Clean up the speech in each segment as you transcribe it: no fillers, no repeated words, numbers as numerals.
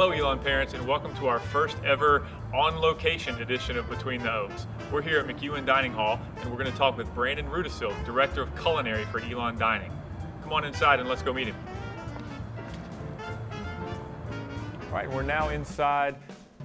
Hello, Elon parents, and welcome to our first ever on-location edition of Between the Oaks. We're here at McEwen Dining Hall, and we're going to talk with Brandon Rudisill, Director of Culinary for Elon Dining. Come on inside and let's go meet him. All right, we're now inside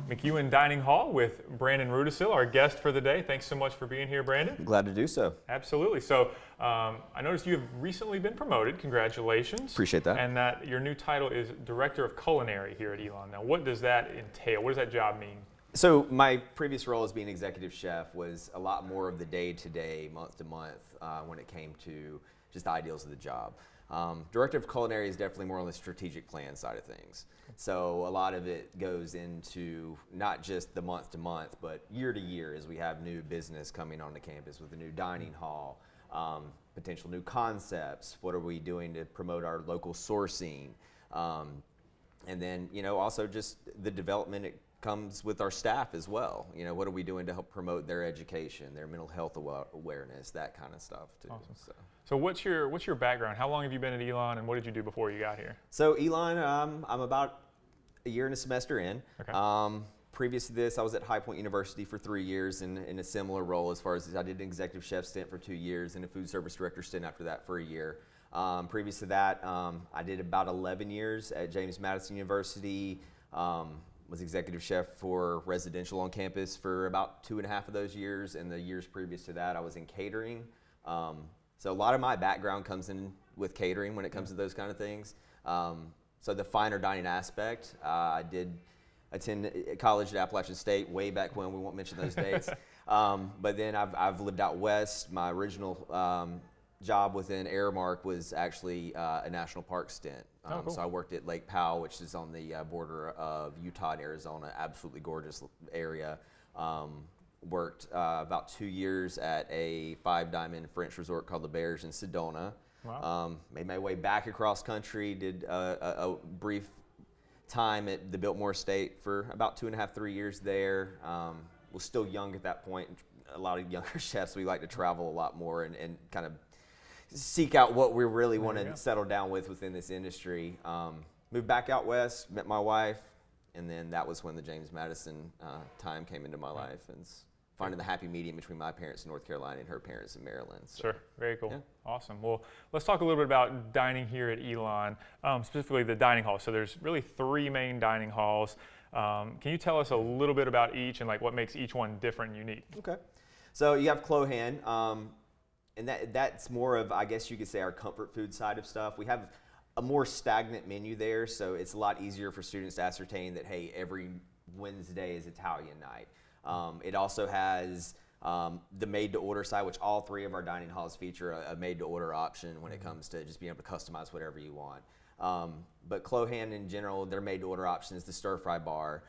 McEwen Dining Hall with Brandon Rudisill, our guest for the day. Thanks so much for being here, Brandon. Glad to do so. Absolutely. So I noticed you have recently been promoted. Congratulations. Appreciate that. And that your new title is Director of Culinary here at Elon. Now, what does that entail? What does that job mean? So my previous role as being executive chef was a lot more of the day-to-day, month-to-month when it came to just the ideals of the job. Director of Culinary is definitely more on the strategic plan side of things. So a lot of it goes into not just the month-to-month, but year-to-year as we have new business coming onto campus with a new dining hall, potential new concepts. What are we doing to promote our local sourcing? And then, also just the development it comes with our staff as well. What are we doing to help promote their education, their mental health awareness, that kind of stuff too. Awesome. So what's your background? How long have you been at Elon, and what did you do before you got here? So Elon, I'm about a year and a semester in. Okay. Previous to this, I was at High Point University for 3 years in a similar role as far as I did an executive chef stint for 2 years and a food service director stint after that for a year. Previous to that, I did about 11 years at James Madison University. Was executive chef for residential on campus for about 2.5 of those years, and the years previous to that I was in catering. So a lot of my background comes in with catering when it comes to those kind of things. So the finer dining aspect, I did attend college at Appalachian State way back when, we won't mention those dates. But then I've lived out west. My original job within Aramark was actually a national park stint. Cool. So I worked at Lake Powell, which is on the border of Utah and Arizona, absolutely gorgeous area. Worked about 2 years at a 5-diamond French resort called the Bears in Sedona. Wow. Made my way back across country, did a brief time at the Biltmore Estate for about 2.5, 3 years there. Was still young at that point. A lot of younger chefs, we like to travel a lot more and kind of seek out what we really want to settle down with within this industry. Moved back out west, met my wife, and then that was when the James Madison time came into my life, and finding the happy medium between my parents in North Carolina and her parents in Maryland. So. Sure, very cool. Yeah. Awesome. Well, let's talk a little bit about dining here at Elon, specifically the dining hall. So there's really 3 main dining halls. Can you tell us a little bit about each and what makes each one different and unique? Okay. So you have Clohan, and that's more of, I guess you could say, our comfort food side of stuff. We have a more stagnant menu there, so it's a lot easier for students to ascertain that, hey, every Wednesday is Italian night. It also has the made-to-order side, which all 3 of our dining halls feature a made-to-order option when it comes to just being able to customize whatever you want. But Clohan in general, their made-to-order option is the stir-fry bar.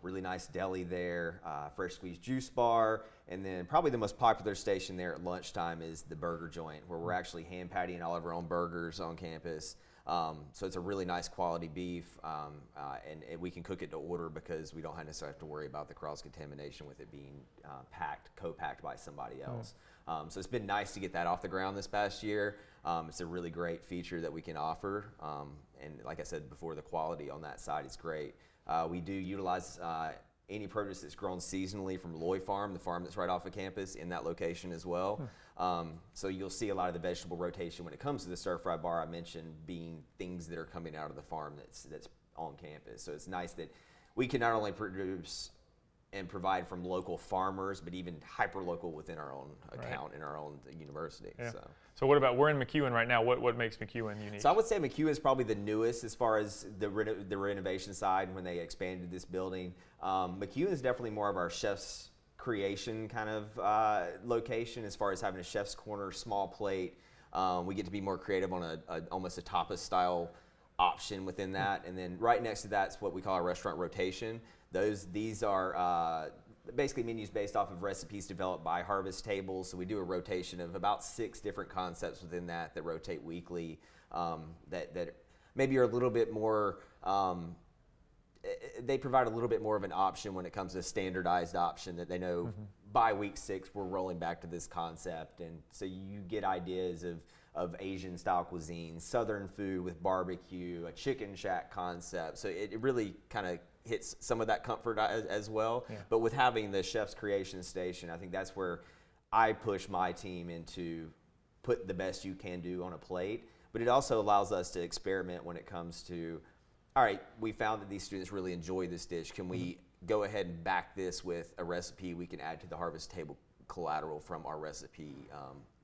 Really nice deli there, fresh squeezed juice bar, and then probably the most popular station there at lunchtime is the burger joint, where we're actually hand pattying all of our own burgers on campus. So it's a really nice quality beef, and we can cook it to order because we don't necessarily have to worry about the cross-contamination with it being co-packed by somebody else. So it's been nice to get that off the ground this past year. It's a really great feature that we can offer, and like I said before, the quality on that side is great. We do utilize any produce that's grown seasonally from Loy Farm, the farm that's right off of campus, in that location as well. So you'll see a lot of the vegetable rotation when it comes to the stir-fry bar. I mentioned being things that are coming out of the farm that's on campus. So it's nice that we can not only produce and provide from local farmers, but even hyper-local within our own account in our own university. Yeah. So what about, we're in McEwen right now, what makes McEwen unique? So I would say McEwen is probably the newest as far as the renovation side when they expanded this building. McEwen is definitely more of our chef's creation kind of location as far as having a chef's corner, small plate. We get to be more creative on almost a tapas style option within that. And then right next to that's what we call our restaurant rotation. These are basically menus based off of recipes developed by Harvest Tables. So we do a rotation of about 6 different concepts within that rotate weekly, that maybe are a little bit more, they provide a little bit more of an option when it comes to a standardized option that they know by week 6 we're rolling back to this concept. And so you get ideas of Asian style cuisine, Southern food with barbecue, a chicken shack concept. So it really kind of hits some of that comfort as well. Yeah. But with having the Chef's Creation Station, I think that's where I push my team into put the best you can do on a plate. But it also allows us to experiment when it comes to, all right, we found that these students really enjoy this dish. Can we go ahead and back this with a recipe we can add to the Harvest Table collateral from our recipe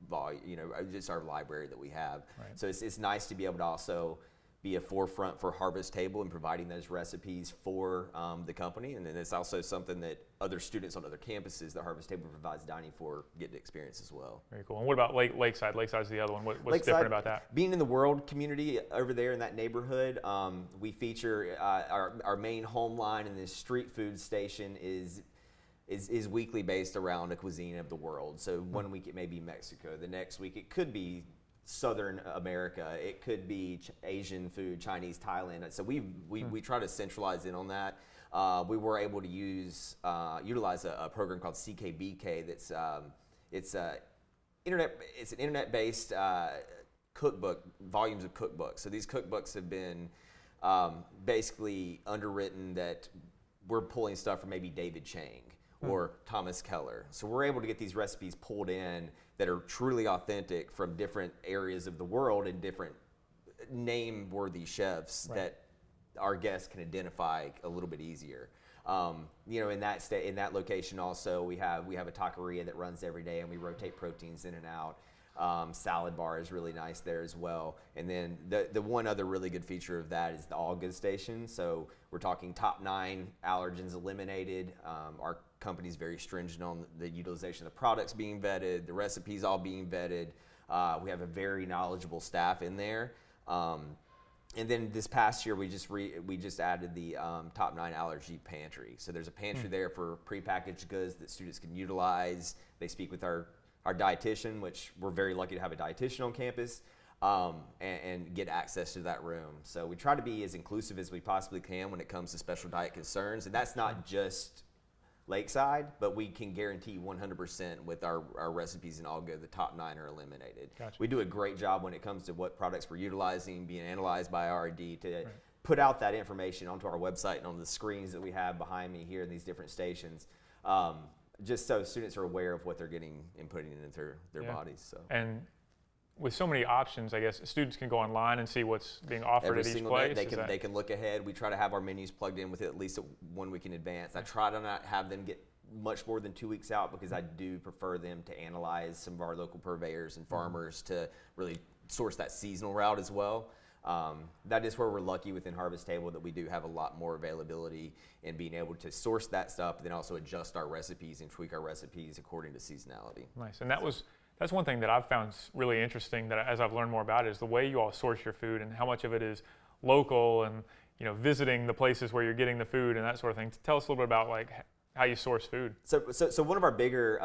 volume, just our library that we have. Right. So it's nice to be able to also be a forefront for Harvest Table and providing those recipes for the company. And then it's also something that other students on other campuses that Harvest Table provides dining for get to experience as well. Very cool. And what about Lakeside? Lakeside's the other one. What's Lakeside, different about that? Being in the World community over there in that neighborhood, we feature our main home line, and this street food station is weekly based around a cuisine of the world. So one week it may be Mexico, the next week it could be Southern America, it could be Asian food, Chinese, Thailand. So we try to centralize in on that. We were able to utilize a program called CKBK. It's an internet-based cookbook, volumes of cookbooks. So these cookbooks have been basically underwritten that we're pulling stuff from maybe David Chang or Thomas Keller. So we're able to get these recipes pulled in that are truly authentic from different areas of the world and different name-worthy chefs that our guests can identify a little bit easier. In that location also, we have a taqueria that runs every day, and we rotate proteins in and out. Salad bar is really nice there as well. And then the one other really good feature of that is the All Good Station. So we're talking top 9 allergens eliminated. Our company's very stringent on the utilization of the products being vetted, the recipes all being vetted. We have a very knowledgeable staff in there. And then this past year, we just added the top 9 allergy pantry. So there's a pantry there for prepackaged goods that students can utilize. They speak with our dietitian, which we're very lucky to have a dietitian on campus, and get access to that room. So we try to be as inclusive as we possibly can when it comes to special diet concerns. And that's not just Lakeside, but we can guarantee 100% with our recipes and All Good, the top 9 are eliminated. Gotcha. We do a great job when it comes to what products we're utilizing, being analyzed by R&D to put out that information onto our website and on the screens that we have behind me here in these different stations, just so students are aware of what they're getting and putting into their bodies. So. And with so many options, I guess students can go online and see what's being offered Every at each single place. day, they can look ahead. We try to have our menus plugged in with at least 1 week in advance. I try to not have them get much more than 2 weeks out because I do prefer them to analyze some of our local purveyors and farmers to really source that seasonal route as well. That is where we're lucky within Harvest Table that we do have a lot more availability in being able to source that stuff, but then also adjust our recipes and tweak our recipes according to seasonality. Nice. And that's one thing that I've found really interesting that as I've learned more about it is the way you all source your food and how much of it is local and visiting the places where you're getting the food and that sort of thing. Tell us a little bit about how you source food. So one of our bigger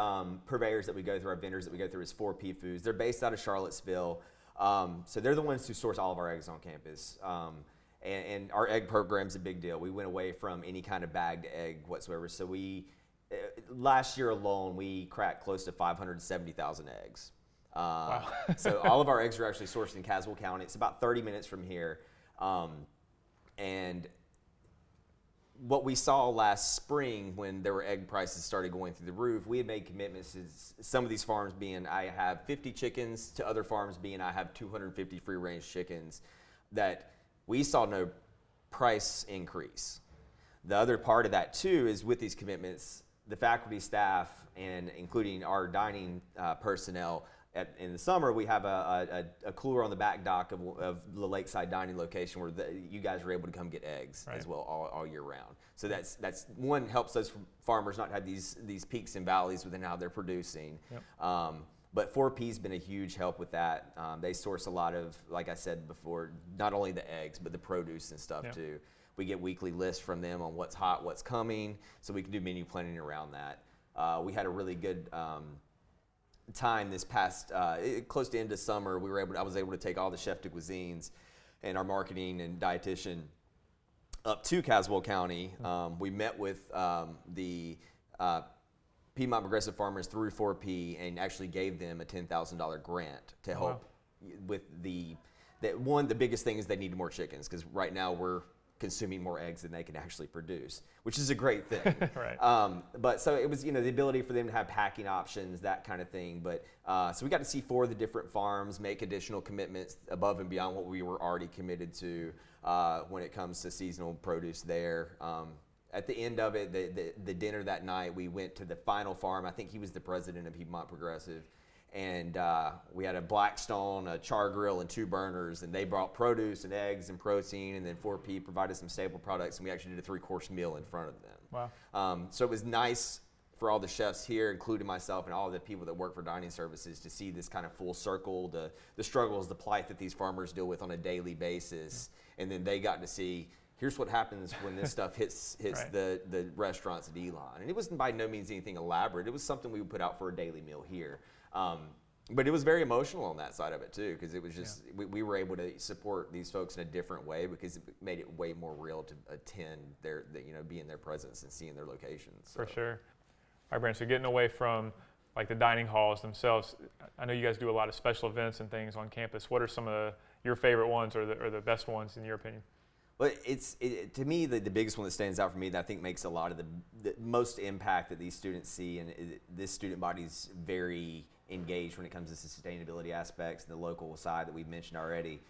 purveyors that we go through, our vendors that we go through is 4P Foods. They're based out of Charlottesville. So they're the ones who source all of our eggs on campus. And our egg program's a big deal. We went away from any kind of bagged egg whatsoever. So last year alone, we cracked close to 570,000 eggs. Wow. So all of our eggs are actually sourced in Caswell County. It's about 30 minutes from here. And what we saw last spring when there were egg prices started going through the roof, we had made commitments to some of these farms being I have 50 chickens to other farms being I have 250 free-range chickens, that we saw no price increase. The other part of that too is with these commitments, the faculty, staff, and including our dining personnel, in the summer we have a cooler on the back dock of the Lakeside dining location where you guys are able to come get eggs as well all year round. So that's one, helps those farmers not have these peaks and valleys within how they're producing. Yep. But 4P's been a huge help with that. They source a lot of, like I said before, not only the eggs but the produce and stuff too. We get weekly lists from them on what's hot, what's coming, so we can do menu planning around that. We had a really good time this past close to end of summer. I was able to take all the chef de cuisines and our marketing and dietitian up to Caswell County. We met with the Piedmont Progressive Farmers through 4P and actually gave them a $10,000 grant to help with the biggest thing is they need more chickens, because right now we're consuming more eggs than they can actually produce, which is a great thing. Right. But so it was, the ability for them to have packing options, that kind of thing. But so we got to see 4 of the different farms make additional commitments above and beyond what we were already committed to when it comes to seasonal produce there. At the end of it, the dinner that night, we went to the final farm. I think he was the president of Piedmont Progressive. And we had a Blackstone, a char grill, and 2 burners, and they brought produce and eggs and protein, and then 4P provided some staple products, and we actually did a 3-course meal in front of them. Wow. So it was nice for all the chefs here, including myself and all the people that work for dining services, to see this kind of full circle, the struggles, the plight that these farmers deal with on a daily basis, and then they got to see, here's what happens when this stuff hits Right. the restaurants at Elon. And it wasn't by no means anything elaborate. It was something we would put out for a daily meal here. But it was very emotional on that side of it too, because it was just, we were able to support these folks in a different way, because it made it way more real to attend be in their presence and see in their locations. So. For sure. All right, Brandon, so getting away from like the dining halls themselves, I know you guys do a lot of special events and things on campus. What are some of your favorite ones, or the best ones in your opinion? Well, to me, the biggest one that stands out for me, that I think makes a lot of the most impact that these students see, and this student body is very engaged when it comes to sustainability aspects, the local side that we've mentioned already,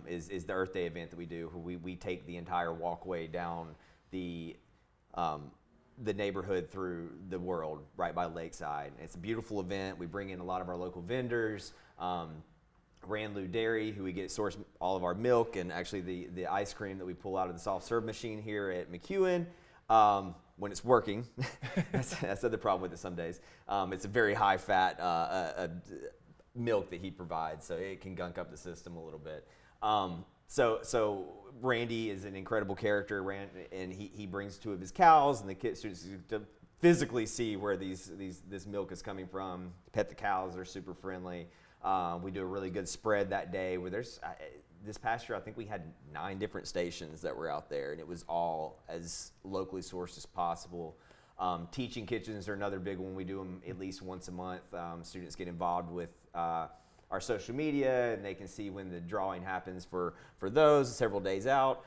is the Earth Day event that we do, where we take the entire walkway down the neighborhood through the world right by Lakeside. And it's a beautiful event. We bring in a lot of our local vendors. Ranlu Dairy, who we get source all of our milk and actually the ice cream that we pull out of the soft serve machine here at McEwen, when it's working. That's the other problem with it some days. It's a very high fat milk that he provides, so it can gunk up the system a little bit. So Randy is an incredible character, and he brings 2 of his cows, and the students to physically see where this milk is coming from. Pet the cows; they're super friendly. We do a really good spread that day where this past year, I think we had 9 different stations that were out there, and it was all as locally sourced as possible. Teaching kitchens are another big one. We do them at least once a month. Students get involved with our social media, and they can see when the drawing happens for those several days out.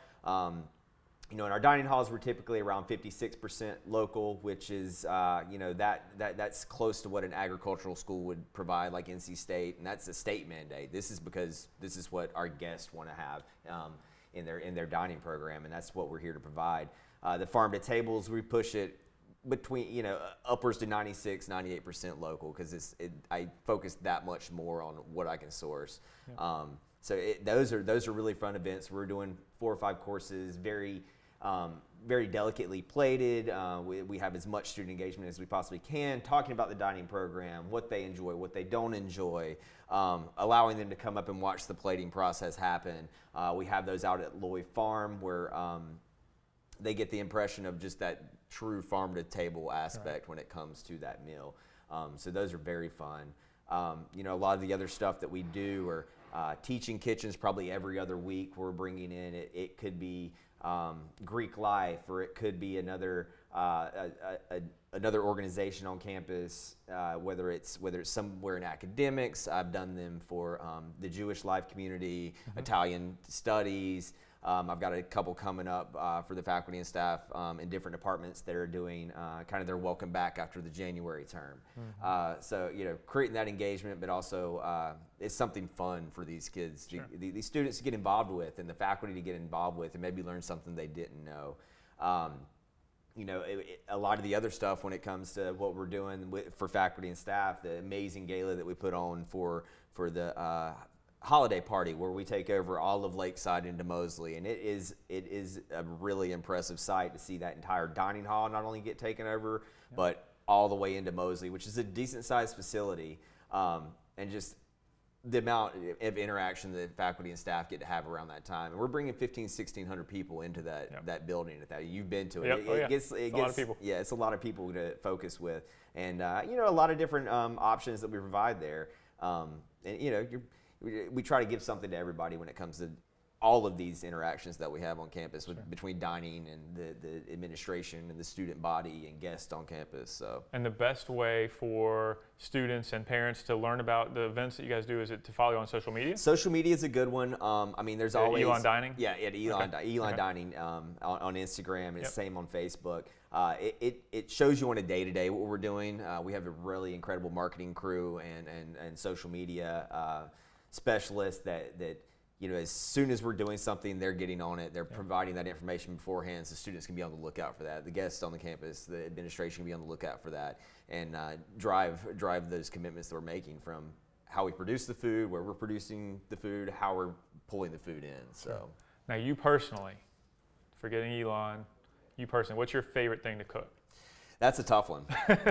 In our dining halls, we're typically around 56% local, which is, that's close to what an agricultural school would provide, like NC State, and that's a state mandate. This is because this is what our guests want to have in their dining program, and that's what we're here to provide. The farm to tables, we push it between, upwards to 96, 98% local, because I focus that much more on what I can source. Yeah. Those are really fun events. We're doing 4 or 5 courses, very delicately plated. We have as much student engagement as we possibly can, talking about the dining program, what they enjoy, what they don't enjoy, allowing them to come up and watch the plating process happen. We have those out at Loy Farm, where they get the impression of just that true farm to table aspect when it comes to that meal. So those are very fun. A lot of the other stuff that we do are teaching kitchens probably every other week. We're bringing in, it could be Greek Life, or it could be another organization on campus, whether it's somewhere in academics. I've done them for the Jewish Life community, Italian studies. I've got a couple coming up for the faculty and staff in different departments that are doing kind of their welcome back after the January term. So creating that engagement, but also it's something fun for these kids, these students to get involved with, and the faculty to get involved with, and maybe learn something they didn't know. A lot of the other stuff when it comes to what we're doing for faculty and staff, the amazing gala that we put on for the holiday party, where we take over all of Lakeside into Mosley, and it is a really impressive sight to see that entire dining hall not only get taken over, but all the way into Mosley, which is a decent sized facility, and just the amount of interaction that faculty and staff get to have around that time. And we're bringing 1,600 people into that building at that. You've been to it. It gets a lot of people. Yeah, it's a lot of people to focus with, and a lot of different options that we provide there. We try to give something to everybody when it comes to all of these interactions that we have on campus between dining and the administration and the student body and guests on campus. So. And the best way for students and parents to learn about the events that you guys do, is it to follow you on social media? Social media is a good one. I mean, there's always Elon Dining? Yeah, at Elon, Okay. Elon Okay. Dining on Instagram. It's Yep. same on Facebook. It shows you on a day-to-day what we're doing. We have a really incredible marketing crew and social media specialists that as soon as we're doing something, they're getting on it. They're providing that information beforehand, so students can be on the lookout for that. The guests on the campus, the administration can be on the lookout for that, and drive those commitments that we're making, from how we produce the food, where we're producing the food, how we're pulling the food in. So now, you personally, forgetting Elon, what's your favorite thing to cook? that's a tough one.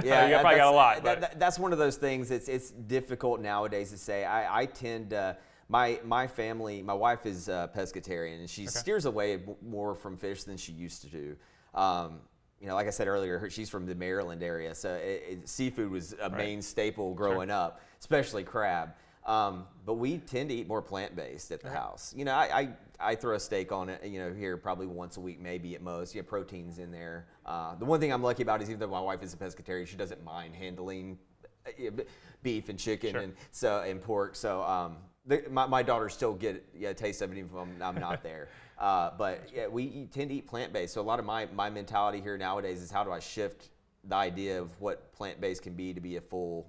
Yeah, you probably got a lot. That's one of those things. It's difficult nowadays to say. I tend to. My family, my wife is pescatarian, and she steers away more from fish than she used to do. Like I said earlier, she's from the Maryland area, so seafood was a main staple growing up, especially crab. But we tend to eat more plant-based at the house. I throw a steak on it, here probably once a week, maybe at most. You have proteins in there. The one thing I'm lucky about is, even though my wife is a pescatarian, she doesn't mind handling beef and chicken and pork. So my daughters still get a taste of it even if I'm not there. But we tend to eat plant-based. So a lot of my mentality here nowadays is, how do I shift the idea of what plant-based can be to be a full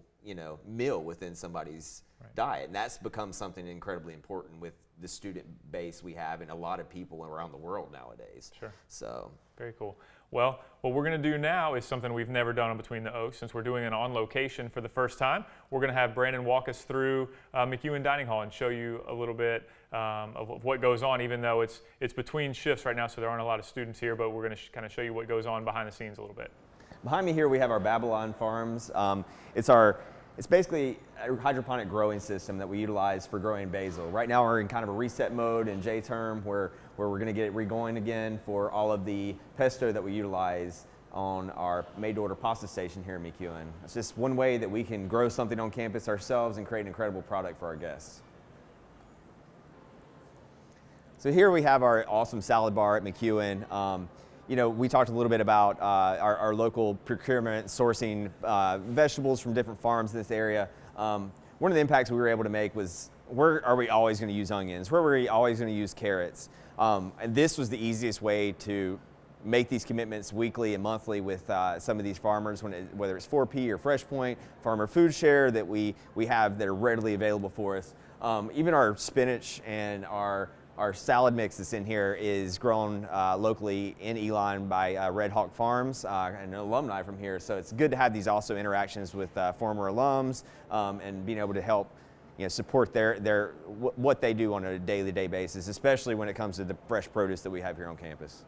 meal within somebody's diet. And that's become something incredibly important with the student base we have and a lot of people around the world nowadays. Sure. So. Very cool. Well, what we're going to do now is something we've never done on Between the Oaks. Since we're doing it on location for the first time, we're going to have Brandon walk us through McEwen Dining Hall and show you a little bit of what goes on, even though it's between shifts right now, so there aren't a lot of students here, but we're going to kind of show you what goes on behind the scenes a little bit. Behind me here we have our Babylon Farms. It's basically a hydroponic growing system that we utilize for growing basil. Right now we're in kind of a reset mode in J-term where we're going to get it re-going again for all of the pesto that we utilize on our made-to-order pasta station here in McEwen. It's just one way that we can grow something on campus ourselves and create an incredible product for our guests. So here we have our awesome salad bar at McEwen. We talked a little bit about our local procurement, sourcing vegetables from different farms in this area. One of the impacts we were able to make was, where are we always going to use onions? Where are we always going to use carrots? And this was the easiest way to make these commitments weekly and monthly with some of these farmers, whether it's 4P or Fresh Point, Farmer Food Share that we have that are readily available for us. Even our spinach and our salad mix that's in here is grown locally in Elon by Red Hawk Farms, an alumni from here. So it's good to have these also interactions with former alums and being able to help support what they do on a daily basis, especially when it comes to the fresh produce that we have here on campus.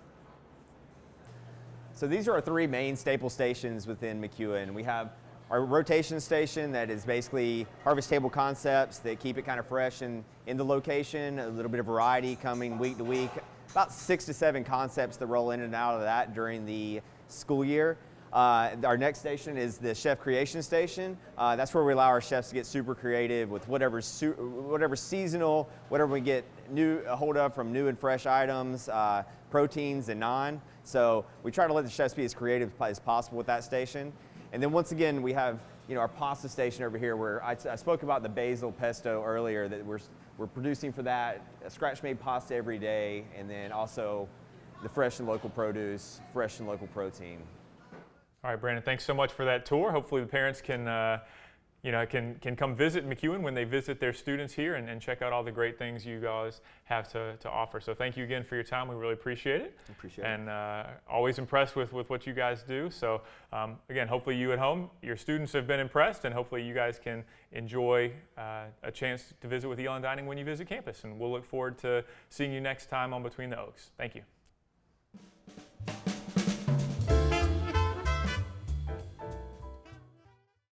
So these are our three main staple stations within McEwen. We have our rotation station that is basically harvest table concepts that keep it kind of fresh in the location, a little bit of variety coming week to week, about 6 to 7 concepts that roll in and out of that during the school year. Our next station is the Chef Creation Station. That's where we allow our chefs to get super creative with whatever's seasonal, whatever we get a hold of from new and fresh items, proteins and non. So we try to let the chefs be as creative as possible with that station. And then once again, we have our pasta station over here where I spoke about the basil pesto earlier, that we're producing for that, a scratch-made pasta every day, and then also the fresh and local produce, fresh and local protein. All right, Brandon, thanks so much for that tour. Hopefully the parents can come visit McEwen when they visit their students here and check out all the great things you guys have to offer. So thank you again for your time. We really appreciate it. And always impressed with what you guys do. So again, hopefully you at home, your students have been impressed, and hopefully you guys can enjoy a chance to visit with Elon Dining when you visit campus. And we'll look forward to seeing you next time on Between the Oaks. Thank you.